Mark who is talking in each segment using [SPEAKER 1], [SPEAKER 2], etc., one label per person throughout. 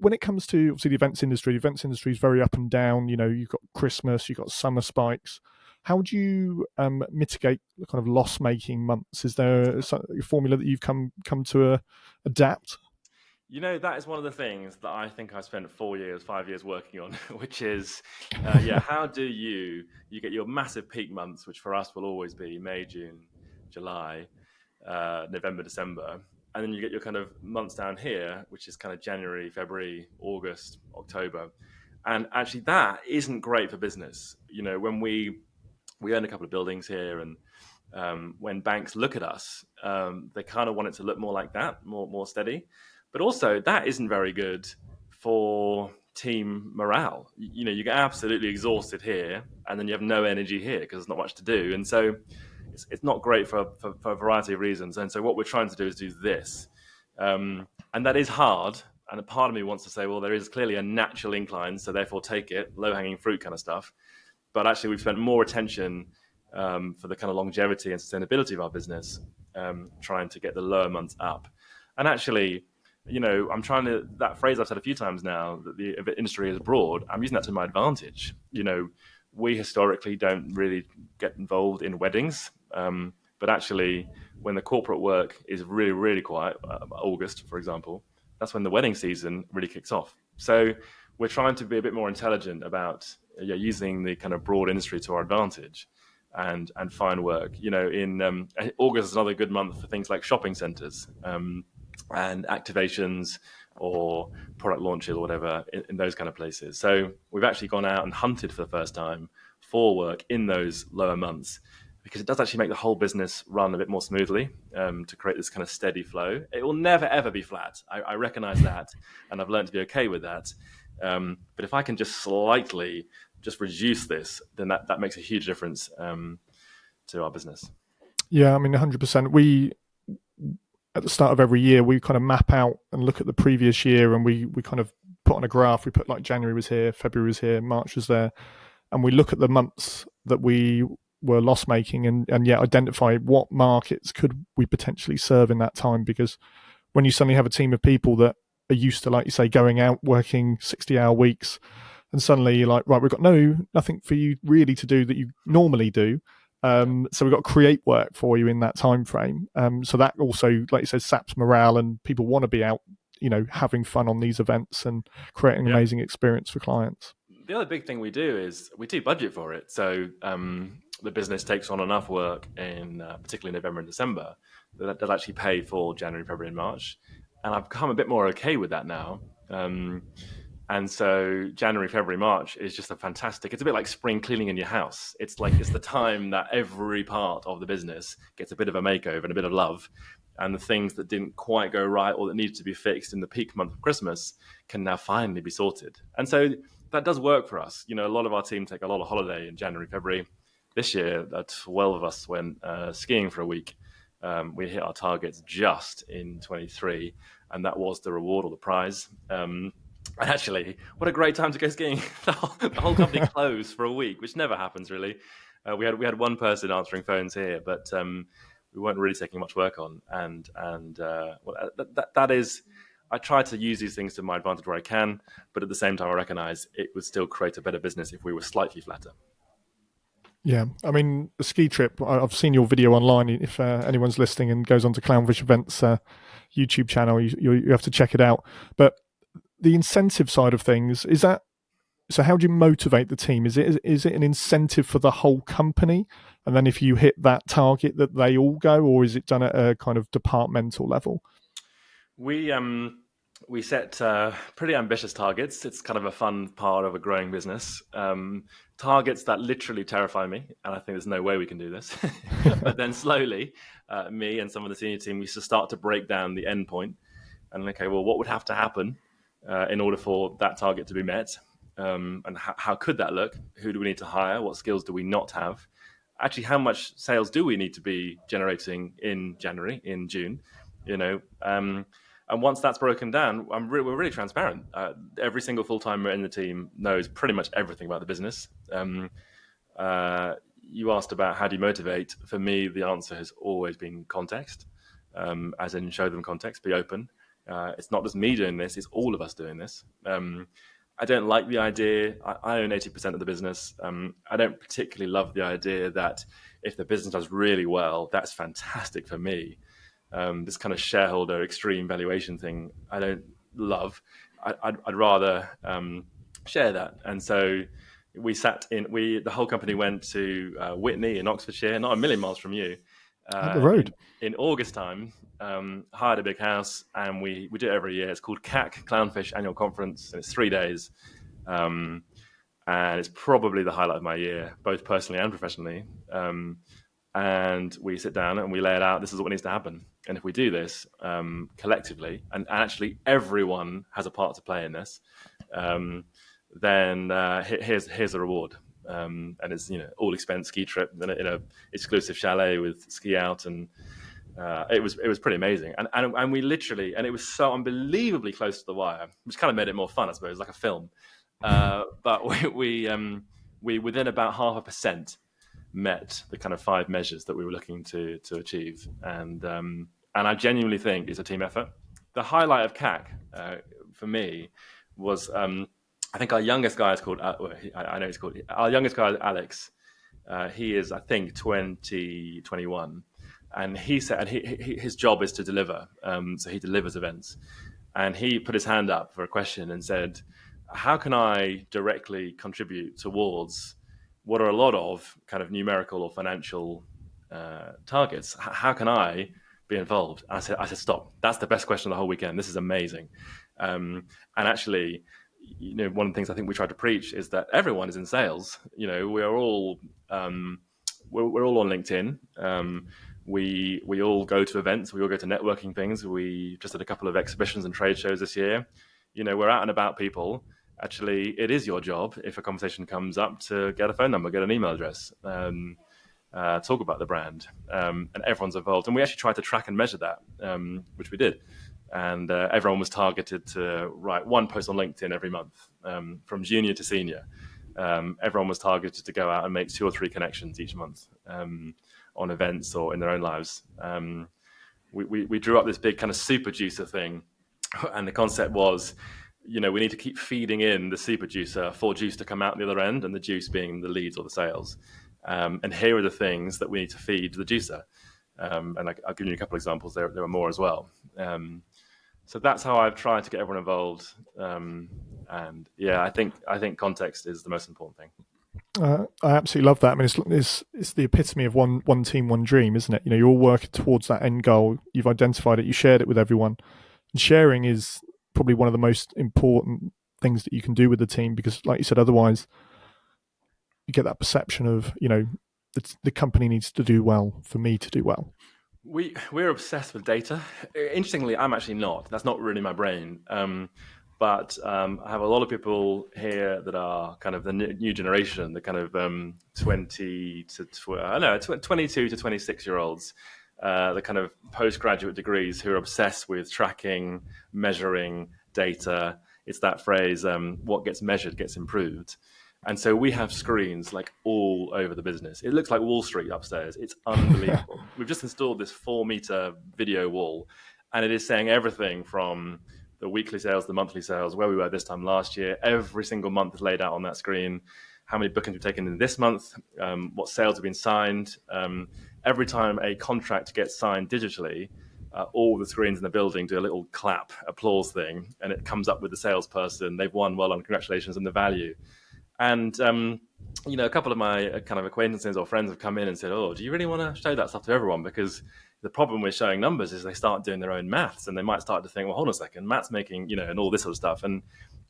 [SPEAKER 1] when it comes to obviously the events industry is very up and down. You've got Christmas, you've got summer spikes. How do you mitigate the kind of loss-making months? Is there a formula that you've come to adapt?
[SPEAKER 2] That is one of the things that I think I spent 5 years working on, which is, how do you get your massive peak months, which for us will always be May, June, July, November, December, and then you get your kind of months down here, which is kind of January, February, August, October, and actually that isn't great for business. When we own a couple of buildings here, and when banks look at us, they kind of want it to look more like that, more steady. But also, that isn't very good for team morale. You get absolutely exhausted here, and then you have no energy here because there's not much to do. And so it's not great for a variety of reasons. And so what we're trying to do is do this. And that is hard. And a part of me wants to say, well, there is clearly a natural incline, so therefore take it, low-hanging fruit kind of stuff. But actually, we've spent more attention for the kind of longevity and sustainability of our business, trying to get the lower months up. And actually, I'm trying to, that phrase I've said a few times now, that the industry is broad, I'm using that to my advantage. We historically don't really get involved in weddings, but actually when the corporate work is really, really quiet, August, for example, that's when the wedding season really kicks off. So we're trying to be a bit more intelligent about using the kind of broad industry to our advantage and find work. In August is another good month for things like shopping centres, and activations or product launches or whatever in those kind of places. So we've actually gone out and hunted for the first time for work in those lower months, because it does actually make the whole business run a bit more smoothly, to create this kind of steady flow. It will never, ever be flat. I recognize that, and I've learned to be okay with that. But if I can just slightly just reduce this, then that makes a huge difference to our business.
[SPEAKER 1] Yeah, I mean, 100%. We, at the start of every year, we kind of map out and look at the previous year, and we kind of put on a graph. We put like January was here, February was here, March was there, and we look at the months that we were loss making and identify what markets could we potentially serve in that time. Because when you suddenly have a team of people that are used to, like you say, going out working 60-hour weeks, and suddenly you're like, right, we've got nothing for you really to do that you normally do. So we've got to create work for you in that time frame. So that also, like you said, saps morale, and people want to be out, having fun on these events and creating an amazing experience for clients.
[SPEAKER 2] The other big thing we do is we do budget for it. So the business takes on enough work in particularly November and December that does actually pay for January, February, and March. And I've become a bit more okay with that now. And so January, February, March is just it's a bit like spring cleaning in your house. It's the time that every part of the business gets a bit of a makeover and a bit of love. And the things that didn't quite go right or that needed to be fixed in the peak month of Christmas can now finally be sorted. And so that does work for us. A lot of our team take a lot of holiday in January, February. This year, 12 of us went skiing for a week. We hit our targets just in 23, and that was the reward or the prize. Actually, what a great time to go skiing. The whole company closed for a week, which never happens really. We had one person answering phones here, but we weren't really taking much work on. And that is, I try to use these things to my advantage where I can, but at the same time, I recognize it would still create a better business if we were slightly flatter.
[SPEAKER 1] Yeah, I mean, the ski trip, I've seen your video online. If anyone's listening and goes onto Clownfish Events YouTube channel, you have to check it out. But the incentive side of things, is that, so how do you motivate the team? Is it an incentive for the whole company? And then if you hit that target that they all go, or is it done at a kind of departmental level?
[SPEAKER 2] We set pretty ambitious targets. It's kind of a fun part of a growing business. Targets that literally terrify me, and I think there's no way we can do this. But then slowly, me and some of the senior team, we used to start to break down the end point. And okay, well, what would have to happen in order for that target to be met? And how could that look? Who do we need to hire? What skills do we not have? Actually, how much sales do we need to be generating in January, in June? And once that's broken down, we're really transparent. Every single full-timer in the team knows pretty much everything about the business. You asked about how do you motivate. For me, the answer has always been context, as in show them context, be open. It's not just me doing this; it's all of us doing this. I don't like the idea. I own 80% of the business. I don't particularly love the idea that if the business does really well, that's fantastic for me. This kind of shareholder extreme valuation thing, I don't love. I'd rather share that. And so the whole company went to Whitney in Oxfordshire, not a million miles from you,
[SPEAKER 1] Up the road.
[SPEAKER 2] in August time. Hired a big house, and we do it every year. It's called CAC, Clownfish Annual Conference, and it's 3 days. And it's probably the highlight of my year, both personally and professionally. And we sit down and we lay it out. This is what needs to happen. And if we do this collectively, and actually everyone has a part to play in this, then here's the reward. And it's all expense ski trip in a exclusive chalet with ski out, and it was pretty amazing. And we literally, and it was so unbelievably close to the wire, which kind of made it more fun, I suppose, like a film. But we within about 0.5% met the kind of 5 measures that we were looking to achieve, and I genuinely think it's a team effort. The highlight of CAC for me was I think our youngest guy is called I know he's called our youngest guy is Alex. He is, I think, 21, and he said his job is to deliver. So he delivers events, and he put his hand up for a question and said, "How can I directly contribute towards what are a lot of kind of numerical or financial targets? How can I be involved?" And I said, "Stop! That's the best question of the whole weekend. This is amazing." And actually, one of the things I think we try to preach is that everyone is in sales. We're all we're all on LinkedIn. We all go to events. We all go to networking things. We just did a couple of exhibitions and trade shows this year. We're out and about people. Actually, it is your job, if a conversation comes up, to get a phone number, get an email address, talk about the brand, and everyone's involved. And we actually tried to track and measure that, which we did. And everyone was targeted to write 1 post on LinkedIn every month, from junior to senior. Everyone was targeted to go out and make 2 or 3 connections each month on events or in their own lives. We drew up this big kind of super juicer thing, and the concept was, we need to keep feeding in the super juicer for juice to come out the other end, and the juice being the leads or the sales. And here are the things that we need to feed the juicer. And I'll give you a couple of examples. There are more as well. So that's how I've tried to get everyone involved. And yeah, I think context is the most important thing.
[SPEAKER 1] I absolutely love that. I mean, it's the epitome of one team, one dream, isn't it? You're all working towards that end goal. You've identified it. You shared it with everyone. And sharing is probably one of the most important things that you can do with the team, because, like you said, otherwise you get that perception of the company needs to do well for me to do well.
[SPEAKER 2] We're obsessed with data. Interestingly, I'm actually not. That's not really my brain. But I have a lot of people here that are kind of the new generation, the kind of 22 to 26-year-olds, the kind of postgraduate degrees who are obsessed with tracking, measuring data. It's that phrase, what gets measured gets improved. And so we have screens like all over the business. It looks like Wall Street upstairs. It's unbelievable. We've just installed this 4-meter video wall, and it is saying everything from the weekly sales, the monthly sales, where we were this time last year. Every single month is laid out on that screen. How many bookings we've taken in this month, what sales have been signed. Every time a contract gets signed digitally, all the screens in the building do a little clap, applause thing, and it comes up with the salesperson. They've won, well done, congratulations, and the value. And, a couple of my kind of acquaintances or friends have come in and said, "Oh, do you really want to show that stuff to everyone?" Because the problem with showing numbers is they start doing their own maths, and they might start to think, well, hold on a second, Matt's making, and all this sort of stuff. And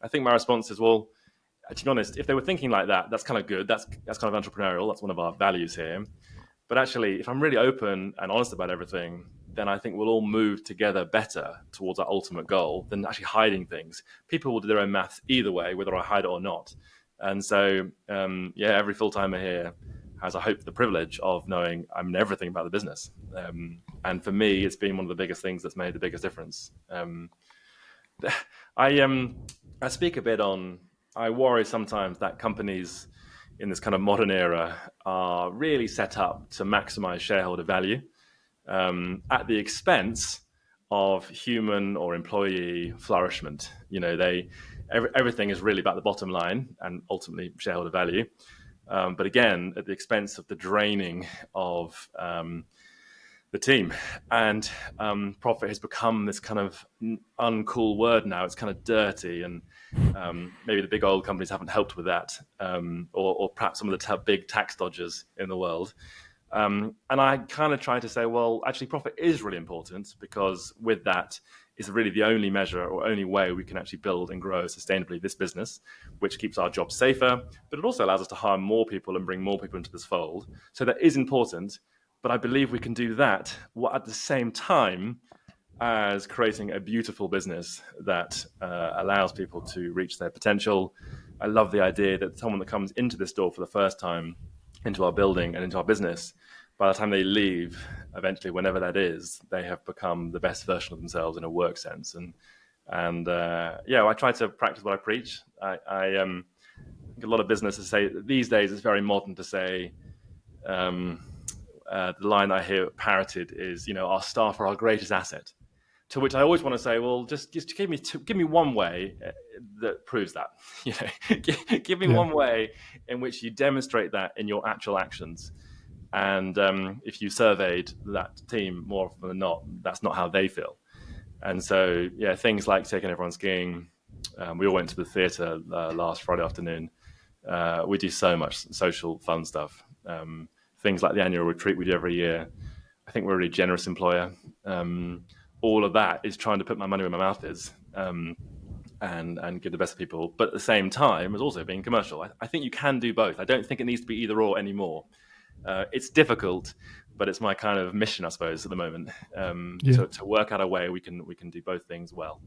[SPEAKER 2] I think my response is, well, to be honest, if they were thinking like that, that's kind of good. That's kind of entrepreneurial. That's one of our values here. But actually, if I'm really open and honest about everything, then I think we'll all move together better towards our ultimate goal than actually hiding things. People will do their own maths either way, whether I hide it or not. And so, every full-timer here has, I hope, the privilege of knowing I'm everything about the business. And for me, it's been one of the biggest things that's made the biggest difference. I speak a bit on, I worry sometimes that companies in this kind of modern era are really set up to maximize shareholder value at the expense of human or employee flourishment. Everything is really about the bottom line and ultimately shareholder value. But again, at the expense of the draining of the team. And profit has become this kind of uncool word now. It's kind of dirty, and maybe the big oil companies haven't helped with that, or perhaps some of the big tax dodgers in the world. And I kind of try to say, well, actually, profit is really important, because with that is really the only measure or only way we can actually build and grow sustainably this business, which keeps our jobs safer, but it also allows us to hire more people and bring more people into this fold. So that is important. But I believe we can do that at the same time as creating a beautiful business that allows people to reach their potential. I love the idea that someone that comes into this door for the first time, into our building and into our business, by the time they leave, eventually, whenever that is, they have become the best version of themselves in a work sense. And I try to practice what I preach. I think a lot of businesses say these days it's very modern to say. The line I hear parroted is, our staff are our greatest asset. To which I always want to say, well, just give me one way that proves that. Give me one way in which you demonstrate that in your actual actions. And if you surveyed that team more often than not, that's not how they feel. And so, things like taking everyone skiing. We all went to the theatre last Friday afternoon. We do so much social fun stuff. Things like the annual retreat we do every year. I think we're a really generous employer. All of that is trying to put my money where my mouth is, and give the best to people. But at the same time, as also being commercial. I think you can do both. I don't think it needs to be either or anymore. It's difficult, but it's my kind of mission, I suppose, at the moment, to work out a way we can do both things well.